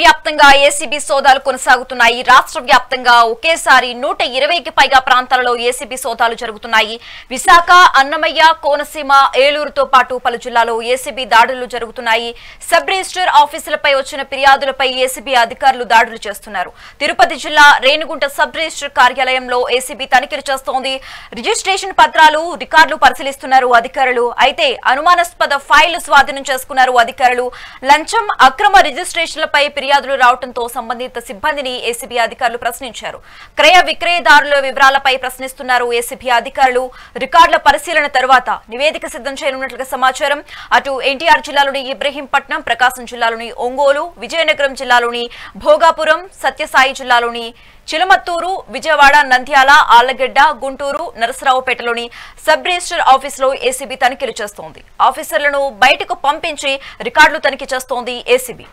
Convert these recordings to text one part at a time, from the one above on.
వ్యాప్తంగా ఏసీబీ సోదాలు కొనసాగుతున్నాయి. రాష్ట్ర వ్యాప్తంగా ఒకేసారి 120కి పైగా ప్రాంతాలలో ఏసీబీ సోదాలు జరుగుతున్నాయి. విశాఖ, అన్నమయ్య, కోనసీమ, ఏలూరుతో పాటు పలు జిల్లాల్లో ఏసీబీ దాడులు జరుగుతున్నాయి. సబ్ రిజిస్టర్ ఆఫీసులపై వచ్చిన ఫిర్యాదులపై ఏసీబీ అధికారులు దాడులు చేస్తున్నారు. తిరుపతి జిల్లా రేణిగుంట సబ్ రిజిస్టర్ కార్యాలయంలో ఏసీబీ తనిఖీలు చేస్తోంది. రిజిస్ట్రేషన్ పత్రాలు, రికార్డులు పరిశీలిస్తున్నారు అధికారులు. అయితే అనుమానాస్పద ఫైళ్లు స్వాధీనం చేసుకున్నారు అధికారులు. లంచం, అక్రమ రిజిస్ట్రేషన్లపై ఫిర్యాదులు రావడంతో సంబంధిత సిబ్బందిని ఏసీబీ అధికారులు ప్రశ్నించారు. క్రయ విక్రయదారుల వివరాలపై ప్రశ్నిస్తున్నారు ఏసీబీ అధికారులు. రికార్డుల పరిశీలన తర్వాత నివేదిక సిద్ధం చేయనున్నట్లుగా సమాచారం. అటు ఎన్టీఆర్ జిల్లాలోని ఇబ్రహీంపట్నం, ప్రకాశం జిల్లాలోని ఒంగోలు, విజయనగరం జిల్లాలోని భోగాపురం, సత్యసాయి జిల్లాలోని చిలమత్తూరు, విజయవాడ, నంద్యాల, ఆళ్లగడ్డ, గుంటూరు, నరసరావుపేటలోని సబ్ రిజిస్టర్ ఆఫీసులో ఏసీబీ తనిఖీలు చేస్తోంది. ఆఫీసర్లను బయటకు పంపించి రికార్డులు తనిఖీ చేస్తోంది ఏసీబీ.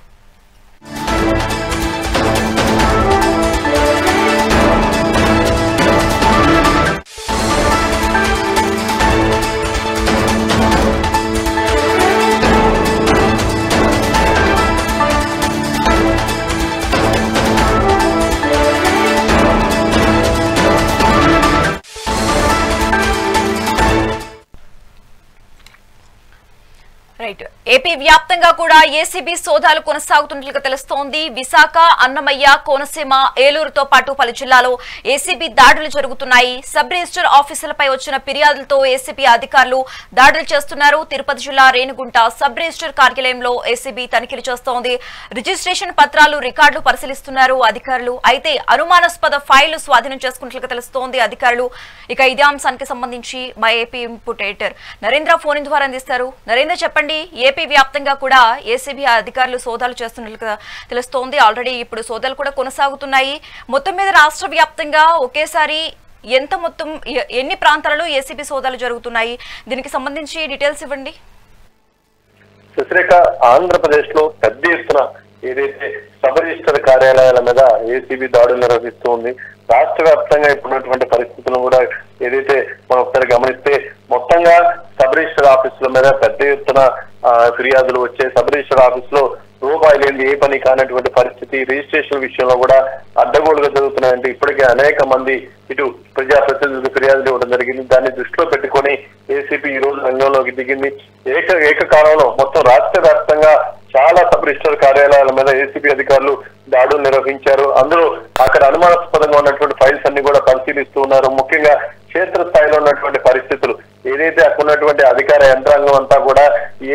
ఏపీ వ్యాప్తంగా కూడా ఏసీబీ సోదాలు కొనసాగుతున్నట్లుగా తెలుస్తోంది. విశాఖ, అన్నమయ్య, కోనసీమ, ఏలూరుతో పాటు పలు జిల్లాలో ఏసీబీ దాడులు జరుగుతున్నాయి. సబ్ రిజిస్టర్ ఆఫీసులపై వచ్చిన ఫిర్యాదులతో ఏసీబీ అధికారులు దాడులు చేస్తున్నారు. తిరుపతి జిల్లా రేణిగుంట సబ్ రిజిస్టర్ కార్యాలయంలో ఏసీబీ తనిఖీలు చేస్తోంది. రిజిస్ట్రేషన్ పత్రాలు, రికార్డులు పరిశీలిస్తున్నారు అధికారులు. అయితే అనుమానాస్పద ఫైళ్లు స్వాధీనం చేసుకున్నట్లుగా తెలుస్తోంది అధికారులు. ఇక ఇదే అంశానికి సంబంధించి మా AP input editor Narendra phone ద్వారా అందిస్తారు. నరేంద్ర, చెప్పండి. ఏపీ వ్యాప్తంగా కూడా ఏసీబీ అధికారులు సోదాలు చేస్తున్నట్లుగా తెలుస్తోంది. ఆల్రెడీ ఇప్పుడు సోదాలు కూడా కొనసాగుతున్నాయి. మొత్తం మీద రాష్ట్ర వ్యాప్తంగా ఒకేసారి ఎన్ని ప్రాంతాలలో ఏసీబీ సోదాలు జరుగుతున్నాయి? దీనికి సంబంధించి డీటెయిల్స్ ఇవ్వండి. సుశ్రేఖ, ఆంధ్రప్రదేశ్ లో పెద్ద ఎత్తున ఏదైతే సబ్ రిజిస్టర్ కార్యాలయాల మీద ఏసీబీ దాడులు నిర్వహిస్తూ ఉంది. రాష్ట్ర వ్యాప్తంగా ఇప్పుడున్నటువంటి పరిస్థితులను కూడా ఏదైతే మనం ఒకసారి గమనిస్తే, మొత్తంగా సబ్ రిజిస్టర్ ఆఫీసుల మీద పెద్ద ఎత్తున ఫిర్యాదులు వచ్చే, సబ్ రిజిస్టర్ ఆఫీస్ లో రూపాయి లేని ఏ పని కానటువంటి పరిస్థితి, రిజిస్ట్రేషన్ విషయంలో కూడా అడ్డగోలుగా జరుగుతున్నాయంటే ఇప్పటికే అనేక మంది ఇటు ప్రజాప్రతినిధులకు ఫిర్యాదులు ఇవ్వడం జరిగింది. దాన్ని దృష్టిలో పెట్టుకొని ఏసీబీ ఈ రోజు రంగంలోకి దిగింది. ఏకకాలంలో మొత్తం రాష్ట్ర వ్యాప్తంగా చాలా సబ్ రిజిస్టర్ కార్యాలయాల మీద ఏసీబీ అధికారులు దాడులు నిర్వహించారు. అందులో అక్కడ అనుమానాస్పదంగా ఉన్నటువంటి ఫైల్స్ అన్ని కూడా పరిశీలిస్తూ ఉన్నారు. ముఖ్యంగా క్షేత్రస్థాయిలో ఉన్నటువంటి పరిస్థితులు ఏదైతే అక్కడ ఉన్నటువంటి అధికార యంత్రాంగం అంతా కూడా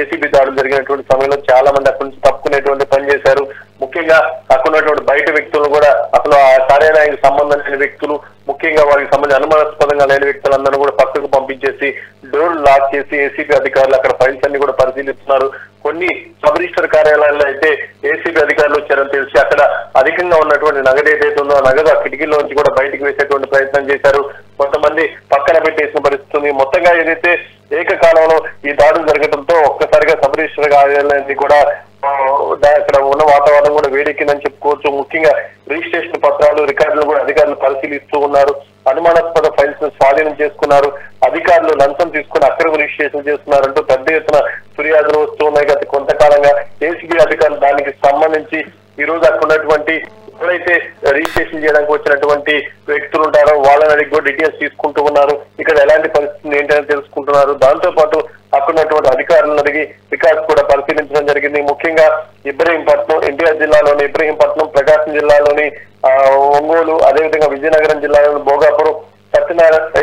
ఏసీబీ దాడులు జరిగినటువంటి సమయంలో చాలా మంది అక్కడి నుంచి తప్పుకునేటువంటి పని చేశారు. ముఖ్యంగా అక్కడ ఉన్నటువంటి బయట వ్యక్తులను కూడా, అసలు ఆ కార్యాలయానికి సంబంధం లేని వ్యక్తులు, ముఖ్యంగా వారికి సంబంధించి అనుమానాస్పదంగా లేని వ్యక్తులందరూ కూడా పక్కకు పంపించేసి డోర్లు లాక్ చేసి ఏసీబీ అధికారులు అక్కడ ఫైల్స్ అన్ని కూడా పరిశీలిస్తున్నారు. కొన్ని సబ్ రిజిస్టర్ కార్యాలయాల్లో అయితే ఏసీబీ అధికారులు వచ్చారని తెలిసి అక్కడ అధికంగా ఉన్నటువంటి నగదు ఏదైతే ఉందో ఆ నగదు ఆ కిటికీలో నుంచి కూడా బయటకు వేసేటువంటి ప్రయత్నం చేశారు. కొంతమంది పక్కన పెట్టేసిన పరిస్థితి ఉంది. మొత్తంగా ఏదైతే ఏకకాలంలో ఈ దాడులు జరగడంతో ఒక్కసారిగా సబ్ రిజిస్టర్ కార్యాలయాన్ని కూడా అక్కడ ఉన్న వాతావరణం కూడా వేడెక్కిందని చెప్పుకోవచ్చు. ముఖ్యంగా రిజిస్ట్రేషన్ పత్రాలు, రికార్డులు కూడా అధికారులు పరిశీలిస్తూ ఉన్నారు. అనుమానాస్పద ఫైల్స్ ను స్వాధీనం చేసుకున్నారు. అధికారులు లంచం తీసుకుని అక్రమ రిజిస్ట్రేషన్ చేస్తున్నారంటూ పెద్ద ఎత్తున ఫిర్యాదులు వస్తూ ఉన్నాయి. గత కొంతకాలంగా ఏసీబీ అధికారులు దానికి సంబంధించి ఈ రోజు అక్కడ ఉన్నటువంటి ఎవరైతే రిజిస్ట్రేషన్ చేయడానికి వచ్చినటువంటి వ్యక్తులు ఉంటారో వాళ్ళని అడిగి కూడా డీటెయిల్స్ తీసుకుంటూ ఉన్నారు. ఇక్కడ ఎలాంటి పరిస్థితులు ఏంటని తెలుసుకుంటున్నారు. దాంతో పాటు అక్కడ ఉన్నటువంటి అధికారులను అడిగి రికార్డ్స్ కూడా పరిశీలించడం జరిగింది. ముఖ్యంగా ఇబ్రహీంపట్నం, ఎన్టీఆర్ జిల్లాలోని ఇబ్రహీంపట్నం, ప్రకాశం జిల్లాలోని ఒంగోలు, అదేవిధంగా విజయనగరం జిల్లాలోని భోగాపురం,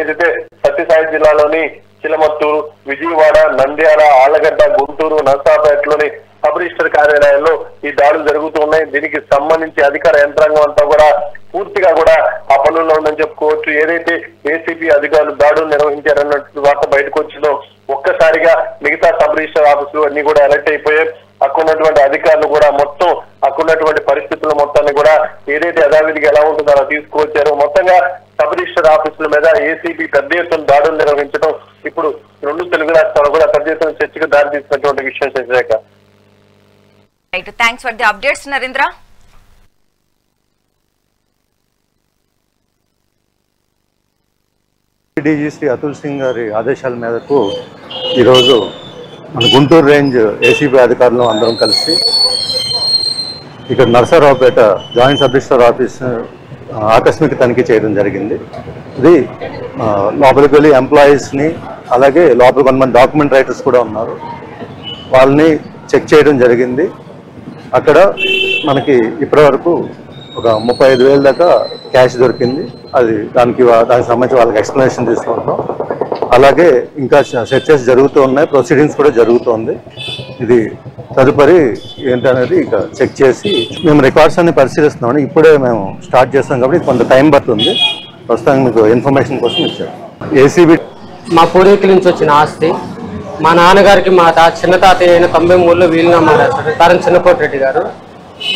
ఏదైతే సత్యసాయి జిల్లాలోని చిలమత్తూరు, విజయవాడ, నంద్యాల, ఆళ్లగడ్డ, గుంటూరు, నరసరావుపేటలోని సబ్ రిజిస్టర్ కార్యాలయాల్లో ఈ దాడులు జరుగుతూ ఉన్నాయి. దీనికి సంబంధించి అధికార యంత్రాంగం అంతా కూడా పూర్తిగా కూడా ఆ పనుల్లో ఉందని చెప్పుకోవచ్చు. ఏదైతే ఏసీబీ అధికారులు దాడులు నిర్వహించారన్నట్టు వార్త బయటకు వచ్చిందో ఒక్కసారిగా మిగతా సబ్ రిజిస్టర్ ఆఫీసులు అన్ని కూడా అలర్ట్ అయిపోయాయి. అక్కడ ఉన్నటువంటి అధికారులు కూడా మొత్తం అక్కడ ఉన్నటువంటి పరిస్థితుల మొత్తాన్ని కూడా ఏదైతే యథావిధిగా ఎలా ఉంటుందో అలా తీసుకువచ్చారు. మొత్తంగా సబ్ రిజిస్టర్ ఆఫీసుల మీద ఏసీబీ పెద్ద ఎత్తున దాడులు నిర్వహించడం ఇప్పుడు రెండు తెలుగు రాష్ట్రాలు కూడా పెద్ద ఎత్తున చర్చకు దారితీసినటువంటి విషయం Sasirekha. Thanks for the updates Narendra. DG Shri Atul Singh గారి ఆదేశాల మేరకు ఈరోజు మన గుంటూరు రేంజ్ ఏసీబీ అధికారులు అందరం కలిసి ఇక్కడ Narasaraopet joint sub register office ఆకస్మిక తనిఖీ చేయడం జరిగింది. ఇది లోపలికి వెళ్ళి ఎంప్లాయీస్ని, అలాగే లోపల కొంతమంది డాక్యుమెంట్ రైటర్స్ కూడా ఉన్నారు, వాళ్ళని చెక్ చేయడం జరిగింది. అక్కడ మనకి ఇప్పటివరకు ఒక 35,000 దాకా క్యాష్ దొరికింది. దానికి సంబంధించి వాళ్ళకి ఎక్స్ప్లెనేషన్ తీసుకుంటాం. అలాగే ఇంకా సెర్చెస్ జరుగుతూ ఉన్నాయి, ప్రొసీడింగ్స్ కూడా జరుగుతోంది. ఇది తదుపరి ఏంటనేది ఇక చెక్ చేసి మేము రికార్డ్స్ అన్ని పరిశీలిస్తున్నాం. ఇప్పుడే మేము స్టార్ట్ చేస్తాం కాబట్టి కొంత టైం పడుతుంది. ప్రస్తుతానికి మీకు ఇన్ఫర్మేషన్ కోసం ఇచ్చారు. ఏసీబీ మా పూర్వీకుల నుంచి వచ్చిన ఆస్తి. మా నాన్నగారికి మా చిన్న తాతయ్య అయిన 93లో వీలునామా రాశారు తారం చిన్నకోటి రెడ్డి గారు.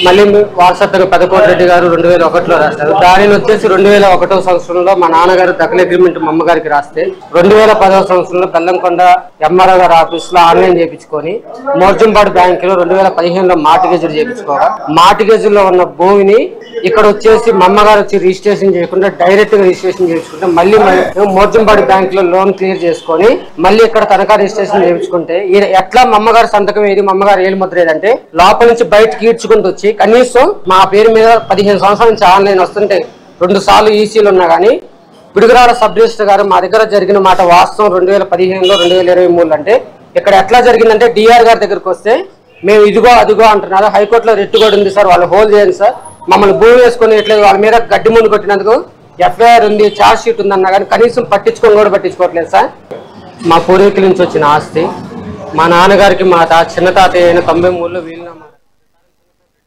మళ్ళీ వారసత్వంగా పెదకోటి రెడ్డి గారు 2001లో రాశారు. దానిని వచ్చేసి 2001వ సంవత్సరంలో మా నాన్నగారు దఖల్ అగ్రిమెంట్ మా అమ్మగారికి రాస్తే 2010వ సంవత్సరంలో బెల్లంకొండ ఎంఆర్ఓ గారి ఆఫీస్ లో ఆన్లైన్ చేయించుకొని మోర్జంపాడు బ్యాంకులో 2015లో మార్టిగేజీలు చేయించుకోగా మార్టిగేజీలో ఉన్న భూమిని ఇక్కడ వచ్చేసి మా అమ్మగారు వచ్చి రిజిస్ట్రేషన్ చేయకుండా డైరెక్ట్ గా రిజిస్ట్రేషన్ చేయించుకుంటే మళ్ళీ మోర్జంపాడు బ్యాంక్ లో లోన్ క్లియర్ చేసుకొని మళ్ళీ ఇక్కడ తనఖా రిజిస్ట్రేషన్ చేయించుకుంటే ఎట్లా మా అమ్మగారు సంతకం ఏది, మా అమ్మగారు ఏలు ముద్ర ఏదంటే లోపల నుంచి బయటకి ఈడ్చుకుంటూ వచ్చి కనీసం మా పేరు మీద 15 సంవత్సరాల నుంచి ఆన్లైన్ వస్తుంటే 2 సార్లు ఈసీలు ఉన్నా కానీ పిడుగురాళ్ళ సబ్ రిజిస్టర్ గారు మా దగ్గర జరిగిన మాట వాస్తవం 2015లో 2023 అంటే ఇక్కడ ఎట్లా జరిగిందంటే డిఆర్ గారి దగ్గరకు వస్తే మేము ఇదిగో అదిగో అంటున్నారు. హైకోర్టులో రెట్టు కూడా ఉంది సార్, వాళ్ళు హోల్డ్ చేయండి సార్, మమ్మల్ని భూమి వేసుకొని ఎట్లేదు, వాళ్ళ మీద గడ్డి ముందు కొట్టినందుకు ఎఫ్ఐఆర్ ఉంది, ఛార్జ్ షీట్ ఉందన్నా కానీ కనీసం పట్టించుకోవట్లేదు సార్. మా పూర్వీకుల నుంచి వచ్చిన ఆస్తి. మా నాన్నగారికి మా చిన్న తాతయ్య అయిన 93లో వీలు